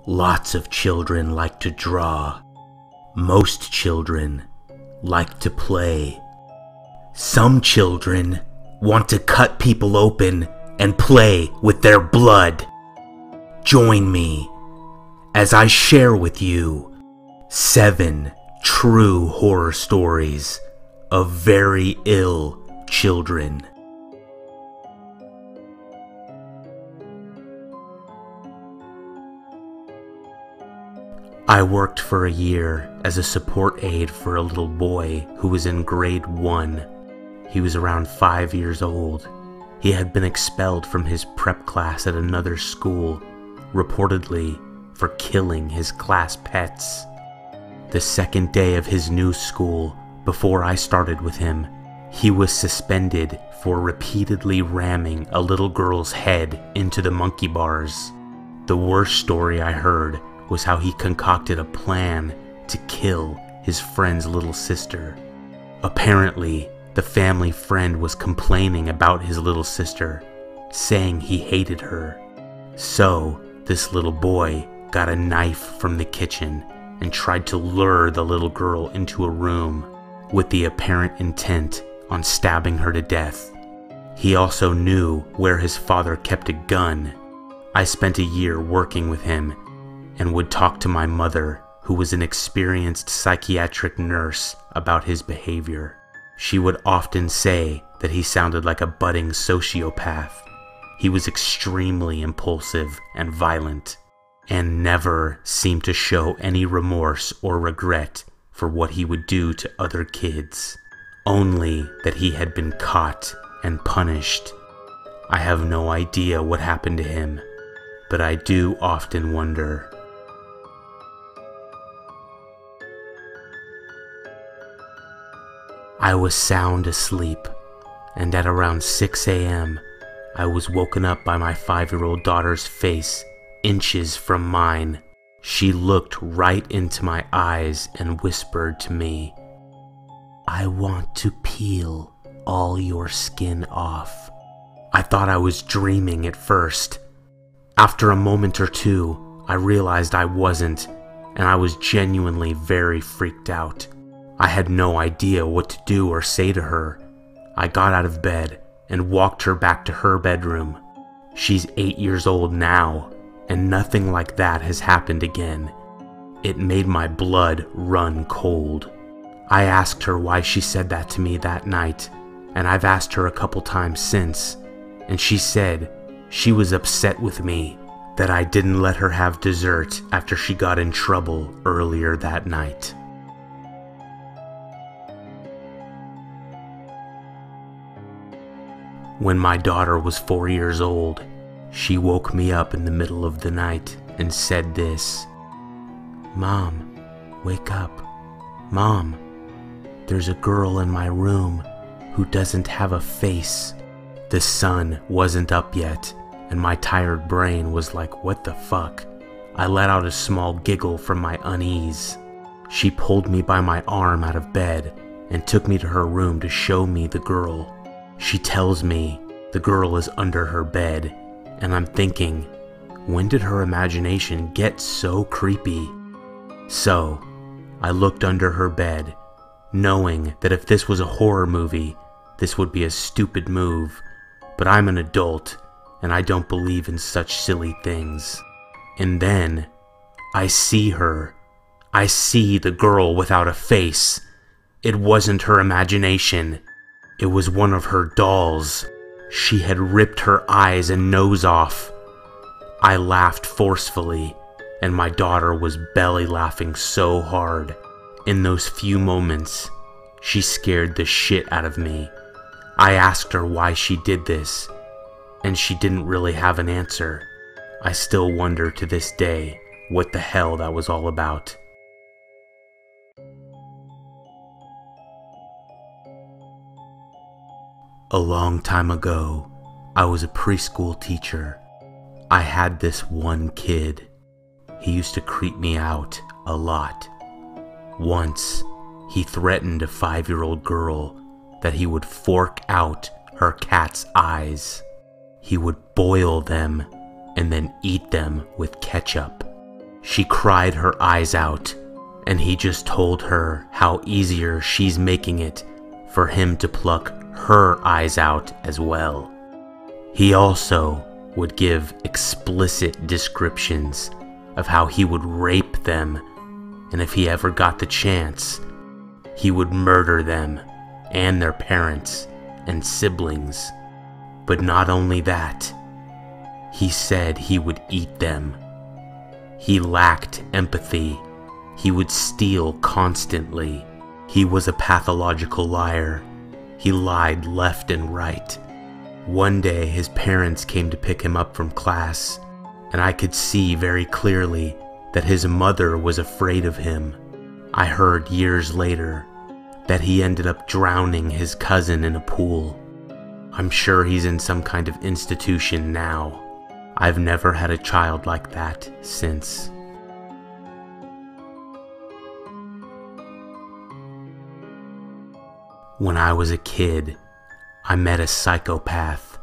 Lots of children like to draw. Most children like to play. Some children want to cut people open and play with their blood. Join me as I share with you 7 true horror stories of very ill children. I worked for a year as a support aide for a little boy who was in grade 1. He was around 5 years old. He had been expelled from his prep class at another school, reportedly for killing his class pets. The second day of his new school, before I started with him, he was suspended for repeatedly ramming a little girl's head into the monkey bars. The worst story I heard was how he concocted a plan to kill his friend's little sister. Apparently, the family friend was complaining about his little sister, saying he hated her. So, this little boy got a knife from the kitchen and tried to lure the little girl into a room with the apparent intent on stabbing her to death. He also knew where his father kept a gun. I spent a year working with him and would talk to my mother, who was an experienced psychiatric nurse, about his behavior. She would often say that he sounded like a budding sociopath. He was extremely impulsive and violent, and never seemed to show any remorse or regret for what he would do to other kids. Only that he had been caught and punished. I have no idea what happened to him, but I do often wonder. I was sound asleep, and at around 6 a.m., I was woken up by my 5-year-old daughter's face, inches from mine. She looked right into my eyes and whispered to me, "I want to peel all your skin off." I thought I was dreaming at first. After a moment or two, I realized I wasn't, and I was genuinely very freaked out. I had no idea what to do or say to her. I got out of bed and walked her back to her bedroom. She's 8 years old now, and nothing like that has happened again. It made my blood run cold. I asked her why she said that to me that night, and I've asked her a couple times since, and she said she was upset with me that I didn't let her have dessert after she got in trouble earlier that night. When my daughter was 4 years old, she woke me up in the middle of the night and said this, "Mom, wake up. Mom, there's a girl in my room who doesn't have a face." The sun wasn't up yet, and my tired brain was like, what the fuck? I let out a small giggle from my unease. She pulled me by my arm out of bed and took me to her room to show me the girl. She tells me the girl is under her bed, and I'm thinking, when did her imagination get so creepy? So, I looked under her bed, knowing that if this was a horror movie, this would be a stupid move, but I'm an adult, and I don't believe in such silly things. And then, I see her. I see the girl without a face. It wasn't her imagination. It was one of her dolls. She had ripped her eyes and nose off. I laughed forcefully, and my daughter was belly laughing so hard. In those few moments, she scared the shit out of me. I asked her why she did this, and she didn't really have an answer. I still wonder to this day what the hell that was all about. A long time ago, I was a preschool teacher. I had this one kid. He used to creep me out a lot. Once, he threatened a 5-year-old girl that he would fork out her cat's eyes. He would boil them and then eat them with ketchup. She cried her eyes out, and he just told her how easier she's making it for him to pluck her eyes out as well. He also would give explicit descriptions of how he would rape them, and if he ever got the chance, he would murder them and their parents and siblings. But not only that, he said he would eat them. He lacked empathy. He would steal constantly. He was a pathological liar. He lied left and right. One day his parents came to pick him up from class, and I could see very clearly that his mother was afraid of him. I heard years later that he ended up drowning his cousin in a pool. I'm sure he's in some kind of institution now. I've never had a child like that since. When I was a kid, I met a psychopath.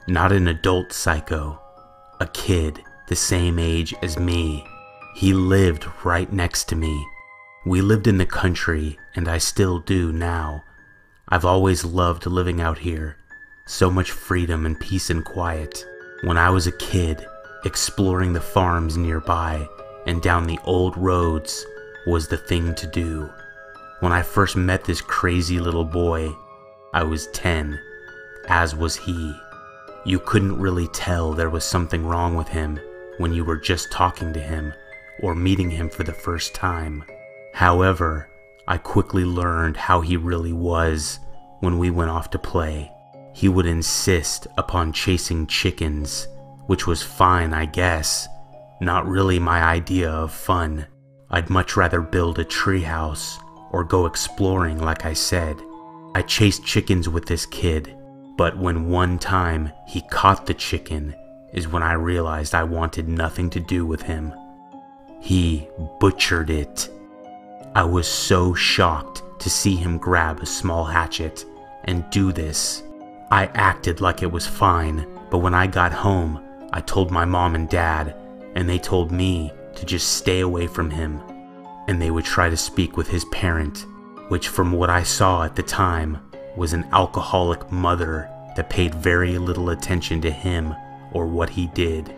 Not an adult psycho, a kid the same age as me. He lived right next to me. We lived in the country, and I still do now. I've always loved living out here. So much freedom and peace and quiet. When I was a kid, exploring the farms nearby and down the old roads was the thing to do. When I first met this crazy little boy, I was 10, as was he. You couldn't really tell there was something wrong with him when you were just talking to him or meeting him for the first time. However, I quickly learned how he really was when we went off to play. He would insist upon chasing chickens, which was fine, I guess. Not really my idea of fun. I'd much rather build a treehouse or go exploring, like I said. I chased chickens with this kid, but when one time he caught the chicken is when I realized I wanted nothing to do with him. He butchered it. I was so shocked to see him grab a small hatchet and do this. I acted like it was fine, but when I got home, I told my mom and dad, and they told me to just stay away from him. And they would try to speak with his parent, which from what I saw at the time was an alcoholic mother that paid very little attention to him or what he did.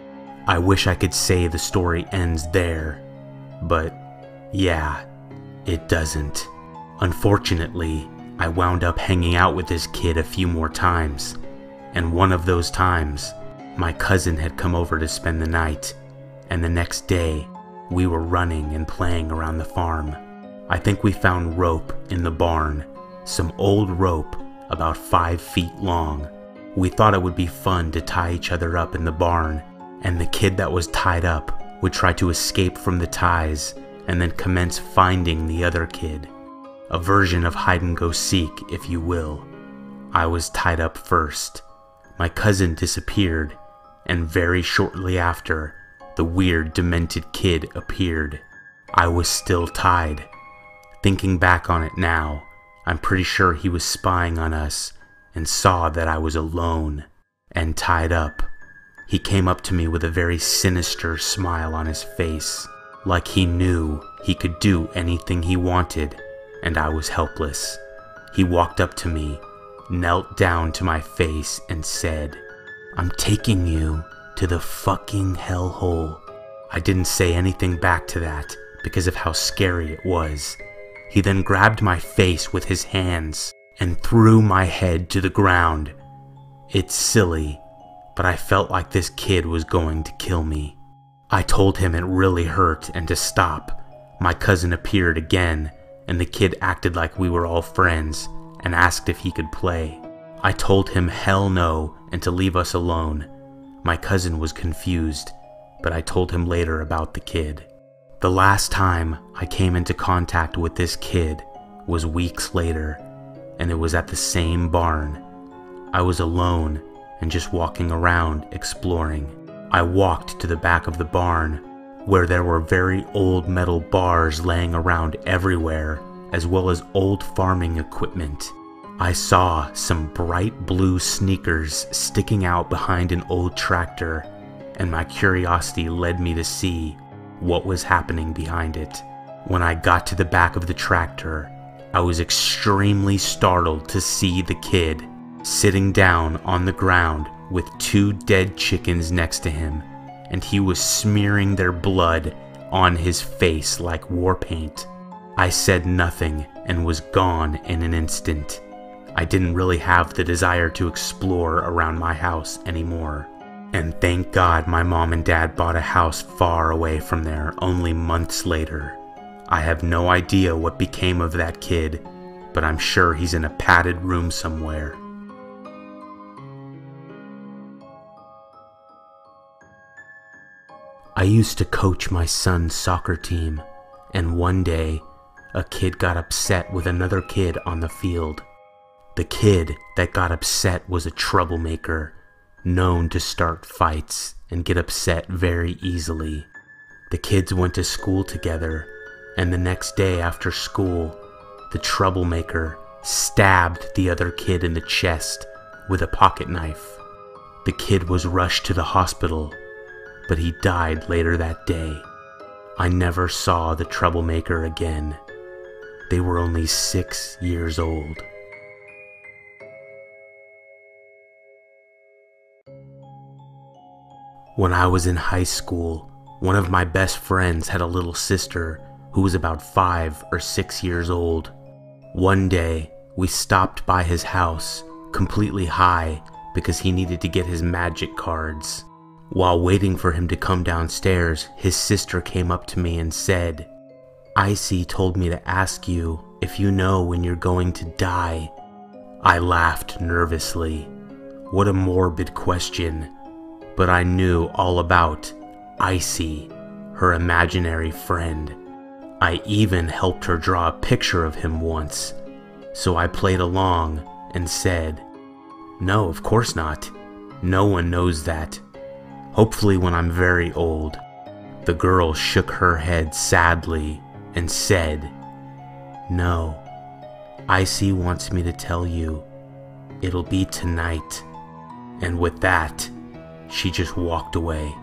I wish I could say the story ends there, but yeah, it doesn't. Unfortunately, I wound up hanging out with this kid a few more times, and one of those times, my cousin had come over to spend the night, and the next day, we were running and playing around the farm. I think we found rope in the barn, some old rope about 5 feet long. We thought it would be fun to tie each other up in the barn, and the kid that was tied up would try to escape from the ties and then commence finding the other kid. A version of hide and go seek, if you will. I was tied up first. My cousin disappeared, and very shortly after, the weird, demented kid appeared. I was still tied. Thinking back on it now, I'm pretty sure he was spying on us and saw that I was alone and tied up. He came up to me with a very sinister smile on his face, like he knew he could do anything he wanted, and I was helpless. He walked up to me, knelt down to my face, and said, "I'm taking you to the fucking hellhole." I didn't say anything back to that because of how scary it was. He then grabbed my face with his hands and threw my head to the ground. It's silly, but I felt like this kid was going to kill me. I told him it really hurt and to stop. My cousin appeared again, and the kid acted like we were all friends and asked if he could play. I told him hell no and to leave us alone. My cousin was confused, but I told him later about the kid. The last time I came into contact with this kid was weeks later, and it was at the same barn. I was alone and just walking around exploring. I walked to the back of the barn, where there were very old metal bars laying around everywhere, as well as old farming equipment. I saw some bright blue sneakers sticking out behind an old tractor, and my curiosity led me to see what was happening behind it. When I got to the back of the tractor, I was extremely startled to see the kid sitting down on the ground with 2 dead chickens next to him, and he was smearing their blood on his face like war paint. I said nothing and was gone in an instant. I didn't really have the desire to explore around my house anymore. And thank God my mom and dad bought a house far away from there only months later. I have no idea what became of that kid, but I'm sure he's in a padded room somewhere. I used to coach my son's soccer team, and one day, a kid got upset with another kid on the field. The kid that got upset was a troublemaker, known to start fights and get upset very easily. The kids went to school together, and the next day after school, the troublemaker stabbed the other kid in the chest with a pocket knife. The kid was rushed to the hospital, but he died later that day. I never saw the troublemaker again. They were only 6 years old. When I was in high school, one of my best friends had a little sister who was about 5 or 6 years old. One day, we stopped by his house, completely high, because he needed to get his magic cards. While waiting for him to come downstairs, his sister came up to me and said, "Icy told me to ask you if you know when you're going to die." I laughed nervously. What a morbid question. But I knew all about Icy, her imaginary friend. I even helped her draw a picture of him once, so I played along and said, "No, of course not. No one knows that. Hopefully when I'm very old." The girl shook her head sadly and said, "No, Icy wants me to tell you. It'll be tonight." And with that, she just walked away.